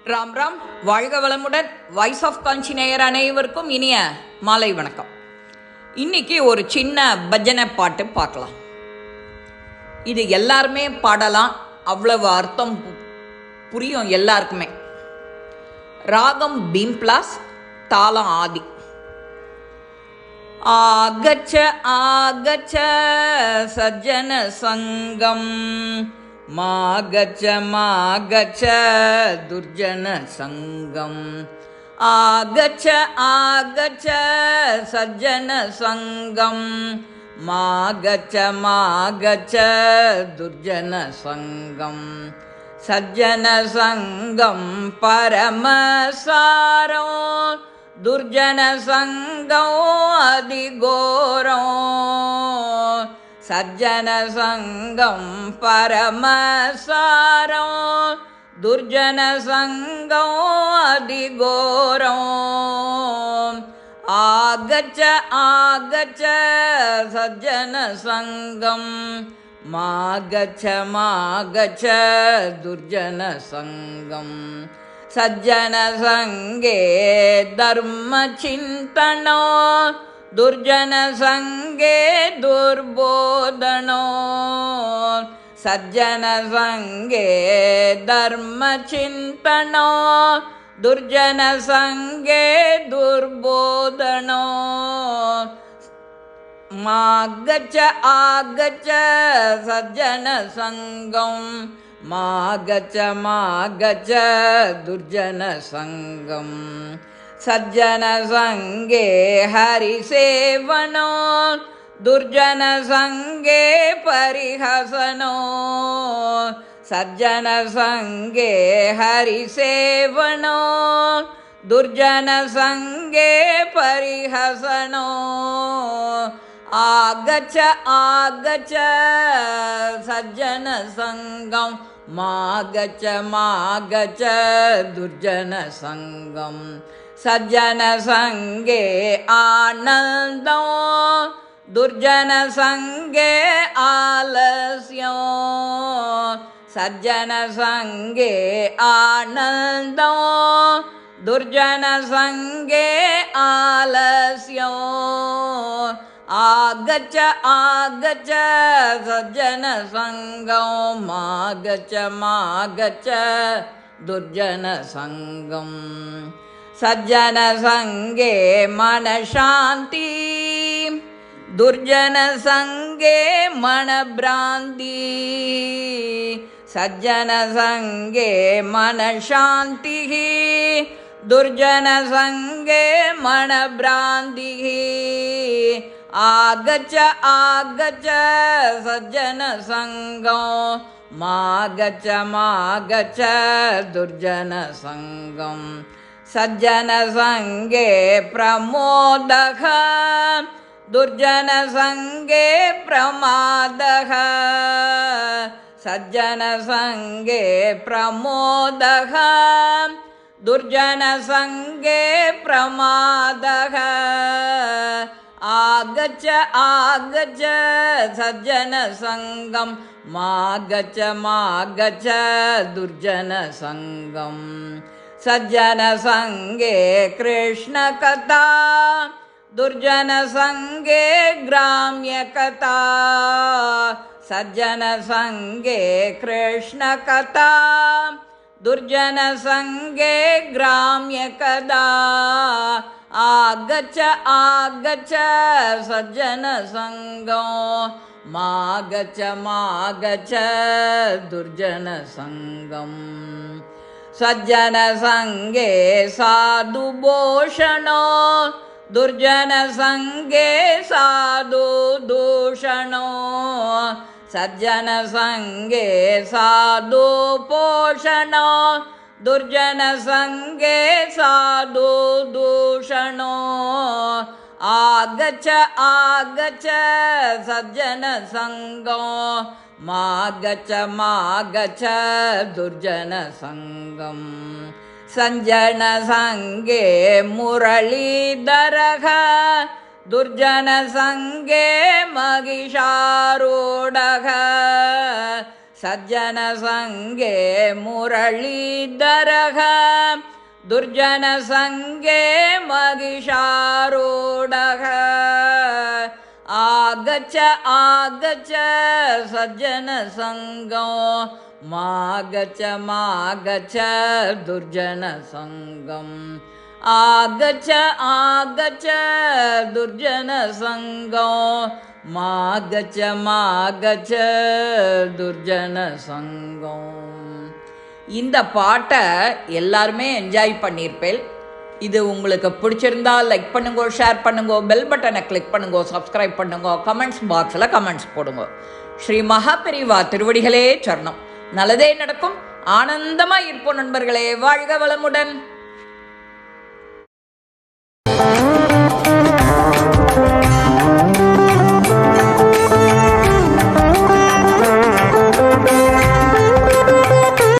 ராம் ராம், வாழ்க வளமுடன். Voice of காஞ்சி நேயர் அனைவருக்கும் இனிய மாலை வணக்கம். இன்னைக்கு ஒரு சின்ன பஜனை பாட்டு பார்க்கலாம். இது எல்லாருமே பாடலாம், அவ்வளவு அர்த்தம் புரியும் எல்லாருக்குமே. ராகம் பீம்ப்ளாஸ், தாளம் ஆதி. ஆகச்ச ஆகச்ச சஜ்ஜன சங்கம், மாகச்ச மாகச்ச துர்ஜன சங்கம். ஆகச்ச ஆகச்ச சஜ்ஜன சங்கம், மாகச்ச மாகச்ச துர்ஜன சங்கம். சஜ்ஜன சங்கம் பரமசாரம், துர்ஜன சங்கம் அதிகோரம். சஜ்ஜன சங்கம் பரமசாரம், துர்ஜன சங்கம் அதிகோரம். ஆகச்ச ஆகச்ச சஜ்ஜன சங்கம், மாகச்ச மாகச்ச துர்ஜன சங்கம். சஜ்ஜன சங்கே தர்ம சிந்தனோ, துர்ஜன சங்கே துர்போதனோ. சஜ்ஜன சங்கே தர்ம சிந்தனோ, துர்ஜன சங்கே துர்போதனோ. மாகச்ச ஆகச்ச சஜ்ஜன சங்கம், மாகச்ச மாகச்ச துர்ஜன சங்கம். சஜ்ஜன சங்கே ஹரிசேவனோ, துர்ஜன சங்கே பரிஹசனோ. சஜ்ஜன சங்கே ஹரிசேவனோ, துர்ஜன சங்கே பரிஹசனோ. ஆகச்ச ஆகச்ச சஜ்ஜன சங்கம், மாகச்ச மாகச்ச துர்ஜன சங்கம். சஜ்ஜன சங்கே ஆனந்தம், துர்ஜன சங்கே ஆலஸ்யம். சஜ்ஜன சங்கே ஆனந்தம், துர்ஜன சங்கே ஆலஸ்யம். ஆகச்ச ஆகச்ச சஜ்ஜன சங்கம், மாகச்ச மாகச்ச துர்ஜன சங்கம். சஜ்ஜன சங்கே மனசாந்தி, துர்ஜன சங்கே மனபிராந்தி. சஜ்ஜன சங்கே மனசாந்தி, துர்ஜன சங்கே மனபிராந்தி. ஆகச்ச ஆகச்ச சஜ்ஜன சங்கம், மாகச்ச மாகச்ச துர்ஜன சங்கம். சஜ்ஜன சங்கே பிரமோதக, துர்ஜன சங்கே பிரமாதக. சஜ்ஜன சங்கே பிரமோதக, துர்ஜன சங்கே பிரமாதக. ஆகச்ச ஆகச்ச சஜ்ஜன சங்கம், மாகச்ச மாகச்ச துர்ஜன சங்கம். சஜ்ஜன சங்கே கிருஷ்ண கதா, துர்ஜன சங்கே கிராமிய கதா. சஜ்ஜன சங்கே கிருஷ்ண கதா, துர்ஜன சங்கே கிராமிய கதா. ஆகச்ச ஆகச்ச சஜ்ஜன சங்கம், மாகச்ச மாகச்ச துர்ஜன சங்கம். சஜ்ஜன சங்கே சாது போஷணோ, துர்ஜன சங்கே சாது தூஷணோ. சஜ்ஜன சங்கே சாது போஷணோ, துர்ஜன சங்கே சாது தூஷணோ. ஆகச்ச ஆகச்ச சஜ்ஜன சங்கம், மாகச்ச மாகச்ச துர்ஜன சங்கம். சஜ்ஜன சங்கே முரளிதரக, துர்ஜன சங்கே மகிஷாரூடக. சஜ்ஜன சங்கே முரளிதரக துர்ஜன சங்கே மகிஷாரூடக ஆகச்ச ஆகச்ச சஜ்ஜன சங்கம் மாகச்ச மாகச்ச துர்ஜன சங்கம் ஆகச்ச ஆகச்ச துர்ஜன சங்கம் மாகச்ச மாகச்ச துர்ஜன சங்கம். இந்த பாட்டை எல்லாருமே என்ஜாய் பண்ணியிருப்பேன். இது உங்களுக்கு பிடிச்சிருந்தா லைக் பண்ணுங்க, ஷேர் பண்ணுங்க, பெல் பட்டனை கிளிக் பண்ணுங்க, சப்ஸ்கிரைப் பண்ணுங்க, கமெண்ட்ஸ் பாக்ஸில் கமெண்ட்ஸ் போடுங்க. ஸ்ரீ மகாபெரிவா திருவடிகளே சரணம். நல்லதே நடக்கும். ஆனந்தமாக இருப்போம் நண்பர்களே. வாழ்க வளமுடன்.